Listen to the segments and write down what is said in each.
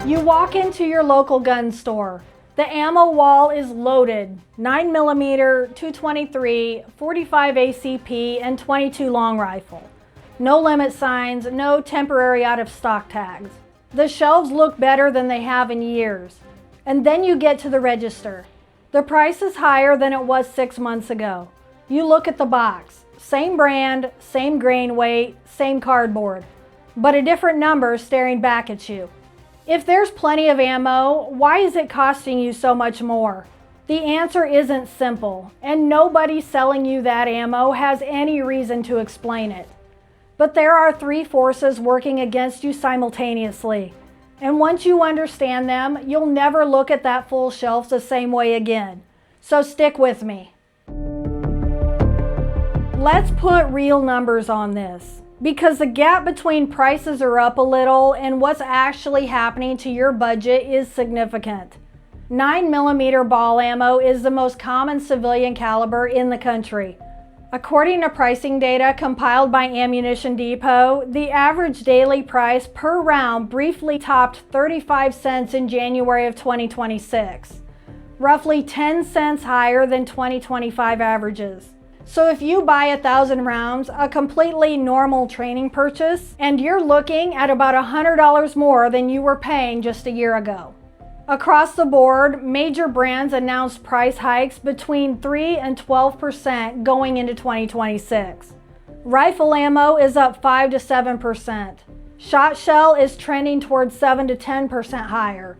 You walk into your local gun store. The ammo wall is loaded. 9mm, 223, 45 ACP, and 22 long rifle. No limit signs, no temporary out of stock tags. The shelves look better than they have in years. And then you get to the register. The price is higher than it was 6 months ago. You look at the box. Same brand, same grain weight, same cardboard, but a different number staring back at you. If there's plenty of ammo, why is it costing you so much more? The answer isn't simple, and nobody selling you that ammo has any reason to explain it. But there are three forces working against you simultaneously, and once you understand them, you'll never look at that full shelf the same way again. So stick with me. Let's put real numbers on this, because the gap between prices are up a little and what's actually happening to your budget is significant. 9mm ball ammo is the most common civilian caliber in the country. According to pricing data compiled by Ammunition Depot, the average daily price per round briefly topped 35 cents in January of 2026, roughly 10 cents higher than 2025 averages. So if you buy 1,000 rounds, a completely normal training purchase, and you're looking at about $100 more than you were paying just a year ago. Across the board, major brands announced price hikes between 3 and 12% going into 2026. Rifle ammo is up 5 to 7%. Shot shell is trending towards 7 to 10% higher.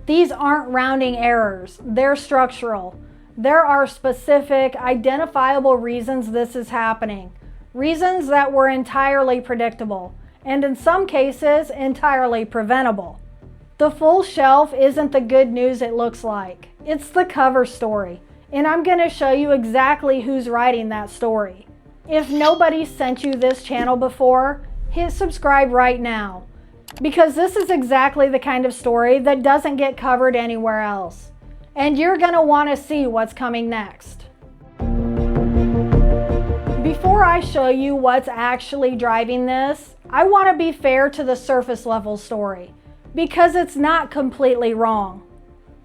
These aren't rounding errors, they're structural. There are specific, identifiable reasons this is happening. Reasons that were entirely predictable, and in some cases, entirely preventable. The full shelf isn't the good news it looks like. It's the cover story, and I'm going to show you exactly who's writing that story. If nobody's sent you this channel before, hit subscribe right now, because this is exactly the kind of story that doesn't get covered anywhere else. And you're going to want to see what's coming next. Before I show you what's actually driving this, I want to be fair to the surface level story, because it's not completely wrong.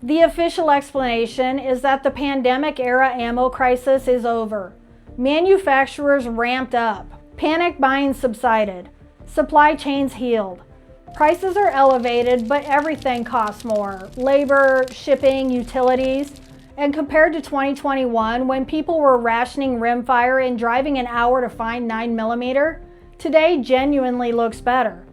The official explanation is that the pandemic era ammo crisis is over. Manufacturers ramped up, panic buying subsided, supply chains healed. Prices are elevated, but everything costs more. Labor, shipping, utilities. And compared to 2021, when people were rationing rimfire and driving an hour to find 9mm, today genuinely looks better.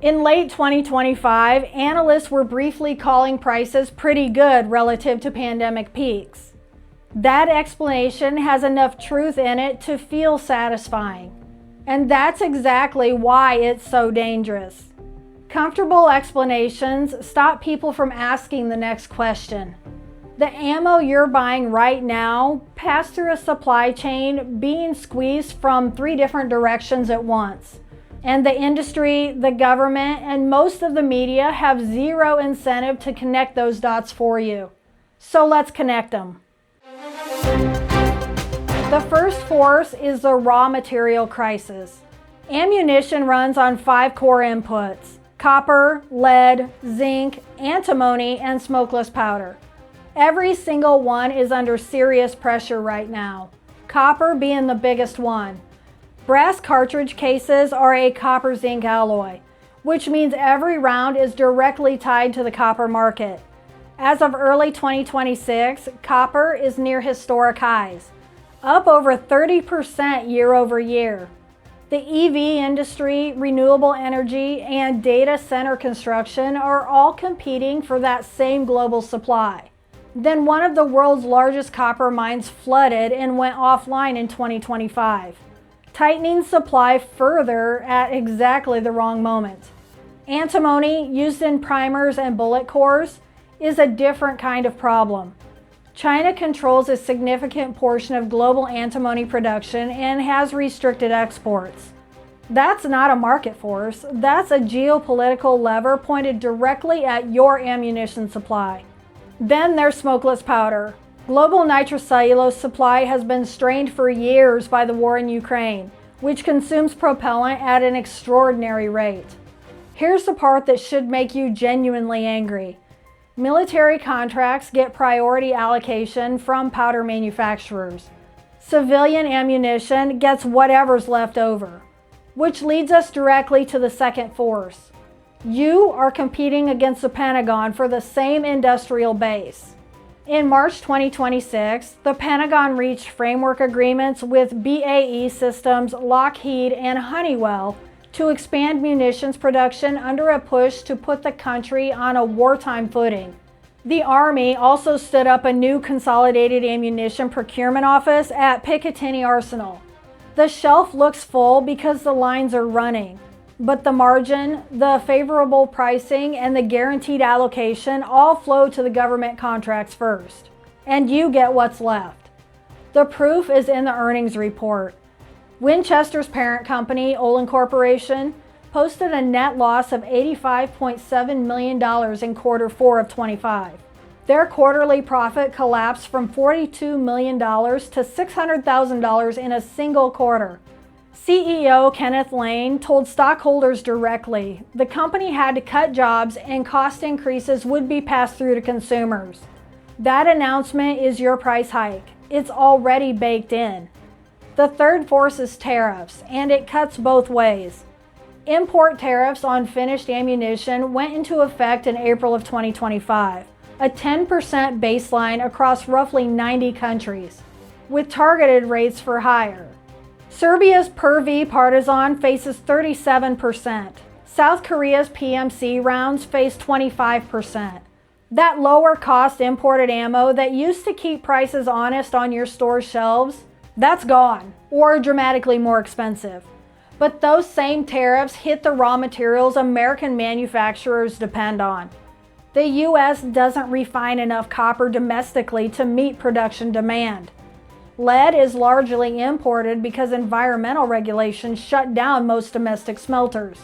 In late 2025, analysts were briefly calling prices pretty good relative to pandemic peaks. That explanation has enough truth in it to feel satisfying. And that's exactly why it's so dangerous. Comfortable explanations stop people from asking the next question. The ammo you're buying right now passed through a supply chain being squeezed from 3 different directions at once. And the industry, the government, and most of the media have zero incentive to connect those dots for you. So let's connect them. The first force is the raw material crisis. Ammunition runs on 5 core inputs: copper, lead, zinc, antimony, and smokeless powder. Every single one is under serious pressure right now, copper being the biggest one. Brass cartridge cases are a copper-zinc alloy, which means every round is directly tied to the copper market. As of early 2026, copper is near historic highs, up over 30% year over year. The EV industry, renewable energy, and data center construction are all competing for that same global supply. Then one of the world's largest copper mines flooded and went offline in 2025, tightening supply further at exactly the wrong moment. Antimony, used in primers and bullet cores, is a different kind of problem. China controls a significant portion of global antimony production and has restricted exports. That's not a market force, that's a geopolitical lever pointed directly at your ammunition supply. Then there's smokeless powder. Global nitrocellulose supply has been strained for years by the war in Ukraine, which consumes propellant at an extraordinary rate. Here's the part that should make you genuinely angry. Military contracts get priority allocation from powder manufacturers. Civilian ammunition gets whatever's left over. Which leads us directly to the second force. You are competing against the Pentagon for the same industrial base. In March 2026, the Pentagon reached framework agreements with BAE Systems, Lockheed, and Honeywell to expand munitions production under a push to put the country on a wartime footing. The Army also stood up a new consolidated ammunition procurement office at Picatinny Arsenal. The shelf looks full because the lines are running, but the margin, the favorable pricing, and the guaranteed allocation all flow to the government contracts first, and you get what's left. The proof is in the earnings report. Winchester's parent company, Olin Corporation, posted a net loss of $85.7 million in Q4 of 25. Their quarterly profit collapsed from $42 million to $600,000 in a single quarter. CEO Kenneth Lane told stockholders directly the company had to cut jobs and cost increases would be passed through to consumers. That announcement is your price hike. It's already baked in. The third force is tariffs, and it cuts both ways. Import tariffs on finished ammunition went into effect in April of 2025, a 10% baseline across roughly 90 countries, with targeted rates for higher. Serbia's Per-V Partizan faces 37%. South Korea's PMC rounds face 25%. That lower cost imported ammo that used to keep prices honest on your store shelves, that's gone, or dramatically more expensive. But those same tariffs hit the raw materials American manufacturers depend on. The U.S. doesn't refine enough copper domestically to meet production demand. Lead is largely imported because environmental regulations shut down most domestic smelters.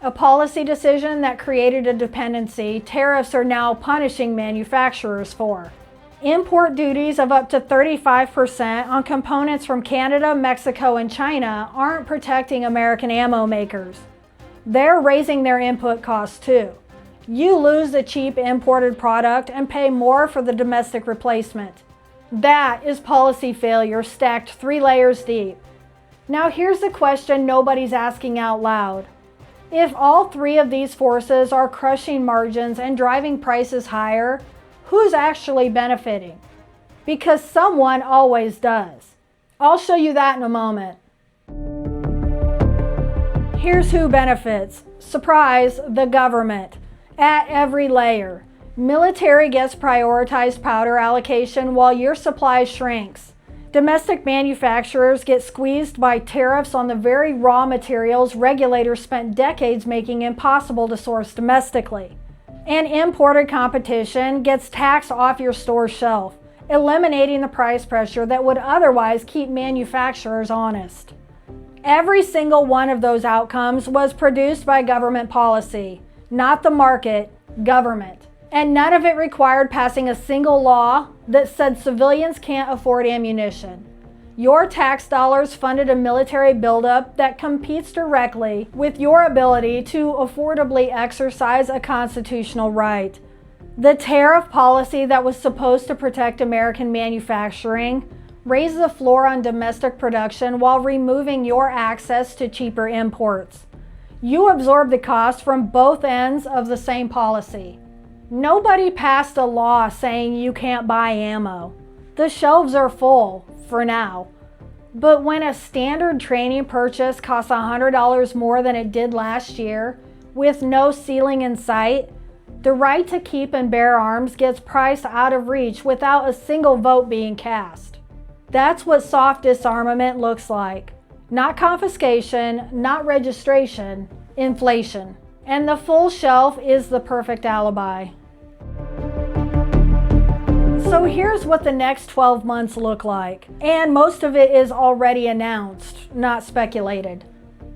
A policy decision that created a dependency tariffs are now punishing manufacturers for. Import duties of up to 35% on components from Canada, Mexico, and China aren't protecting American ammo makers. They're raising their input costs too. You lose the cheap imported product and pay more for the domestic replacement. That is policy failure stacked 3 layers deep. Now here's the question nobody's asking out loud. If all 3 of these forces are crushing margins and driving prices higher, who's actually benefiting? Because someone always does. I'll show you that in a moment. Here's who benefits. Surprise, the government. At every layer. Military gets prioritized powder allocation while your supply shrinks. Domestic manufacturers get squeezed by tariffs on the very raw materials regulators spent decades making impossible to source domestically. And imported competition gets taxed off your store shelf, eliminating the price pressure that would otherwise keep manufacturers honest. Every single one of those outcomes was produced by government policy, not the market, government. And none of it required passing a single law that said civilians can't afford ammunition. Your tax dollars funded a military buildup that competes directly with your ability to affordably exercise a constitutional right. The tariff policy that was supposed to protect American manufacturing raised the floor on domestic production while removing your access to cheaper imports. You absorbed the cost from both ends of the same policy. Nobody passed a law saying you can't buy ammo. The shelves are full, for now. But when a standard training purchase costs $100 more than it did last year, with no ceiling in sight, the right to keep and bear arms gets priced out of reach without a single vote being cast. That's what soft disarmament looks like. Not confiscation, not registration, inflation. And the full shelf is the perfect alibi. So here's what the next 12 months look like, and most of it is already announced, not speculated.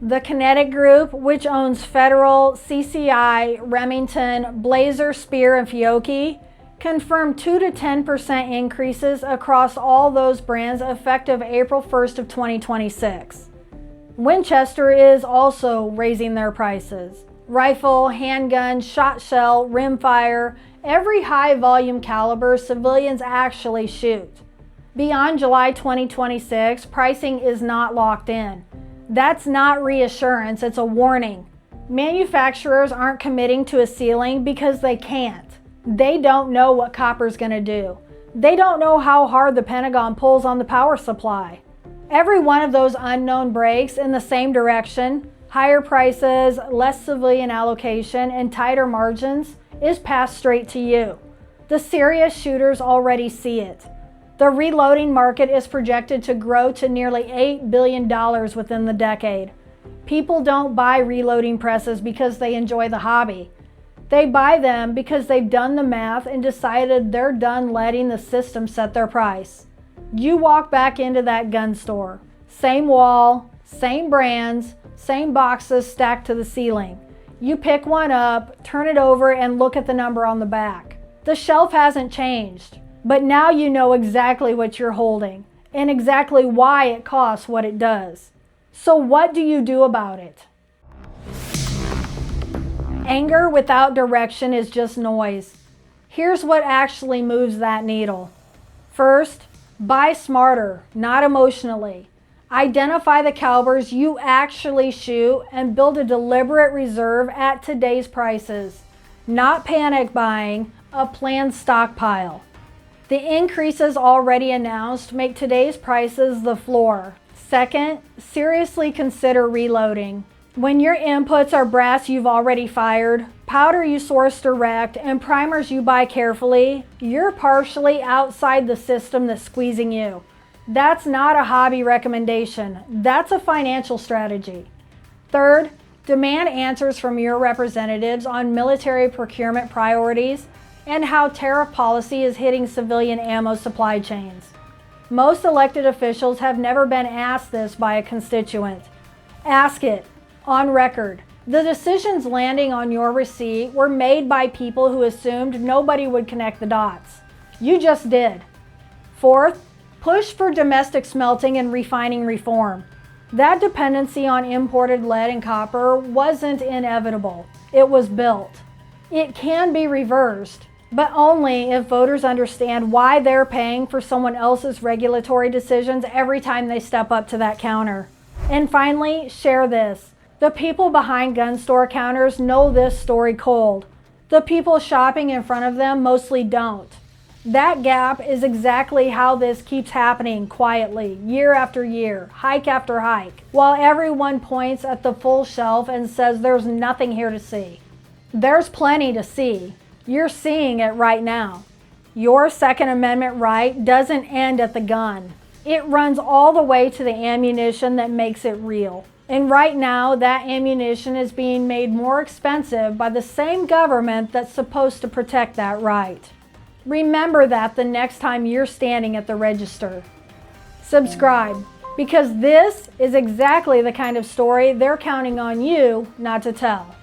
The Kinetic Group, which owns Federal, CCI, Remington, Blazer, Speer, and Fiocchi, confirmed 2 to 10% increases across all those brands effective April 1st of 2026. Winchester is also raising their prices. Rifle, handgun, shot shell, rimfire, every high volume caliber civilians actually shoot. Beyond July 2026, pricing is not locked in. That's not reassurance, it's a warning. Manufacturers aren't committing to a ceiling because they can't. They don't know what copper's gonna do. They don't know how hard the Pentagon pulls on the power supply. Every one of those unknown breaks in the same direction, higher prices, less civilian allocation, and tighter margins, is passed straight to you. The serious shooters already see it. The reloading market is projected to grow to nearly $8 billion within the decade. People don't buy reloading presses because they enjoy the hobby. They buy them because they've done the math and decided they're done letting the system set their price. You walk back into that gun store. Same wall, same brands, same boxes stacked to the ceiling. You pick one up, turn it over, and look at the number on the back. The shelf hasn't changed, but now you know exactly what you're holding and exactly why it costs what it does. So what do you do about it? Anger without direction is just noise. Here's what actually moves that needle. First, buy smarter, not emotionally. Identify the calibers you actually shoot and build a deliberate reserve at today's prices. Not panic buying, a planned stockpile. The increases already announced make today's prices the floor. Second, seriously consider reloading. When your inputs are brass you've already fired, powder you source direct, and primers you buy carefully, you're partially outside the system that's squeezing you. That's not a hobby recommendation. That's a financial strategy. Third, demand answers from your representatives on military procurement priorities and how tariff policy is hitting civilian ammo supply chains. Most elected officials have never been asked this by a constituent. Ask it. On record. The decisions landing on your receipt were made by people who assumed nobody would connect the dots. You just did. Fourth, push for domestic smelting and refining reform. That dependency on imported lead and copper wasn't inevitable. It was built. It can be reversed, but only if voters understand why they're paying for someone else's regulatory decisions every time they step up to that counter. And finally, share this. The people behind gun store counters know this story cold. The people shopping in front of them mostly don't. That gap is exactly how this keeps happening quietly, year after year, hike after hike, while everyone points at the full shelf and says there's nothing here to see. There's plenty to see. You're seeing it right now. Your Second Amendment right doesn't end at the gun. It runs all the way to the ammunition that makes it real. And right now, that ammunition is being made more expensive by the same government that's supposed to protect that right. Remember that the next time you're standing at the register. Subscribe, because this is exactly the kind of story they're counting on you not to tell.